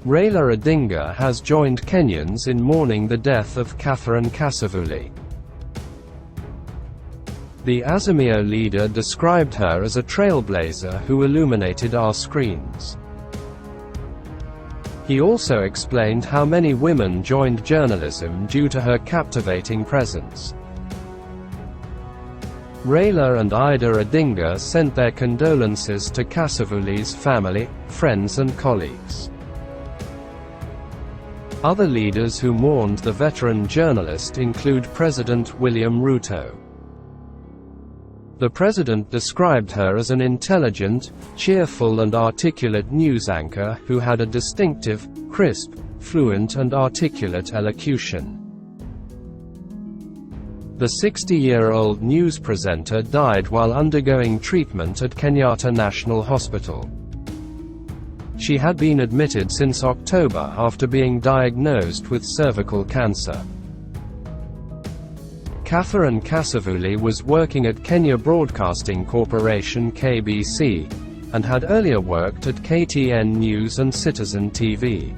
Raila Odinga has joined Kenyans in mourning the death of Kasavuli. The Azimio leader described her as a trailblazer who illuminated our screens. He also explained how many women joined journalism due to her captivating presence. Raila and Ida Odinga sent their condolences to Kasavuli's family, friends and colleagues. Other leaders who mourned the veteran journalist include President William Ruto. The president described her as an intelligent, cheerful and articulate news anchor who had a distinctive, crisp, fluent and articulate elocution. The 60-year-old news presenter died while undergoing treatment at Kenyatta National Hospital. She had been admitted since October after being diagnosed with cervical cancer. Kasavuli was working at Kenya Broadcasting Corporation (KBC), and had earlier worked at KTN News and Citizen TV.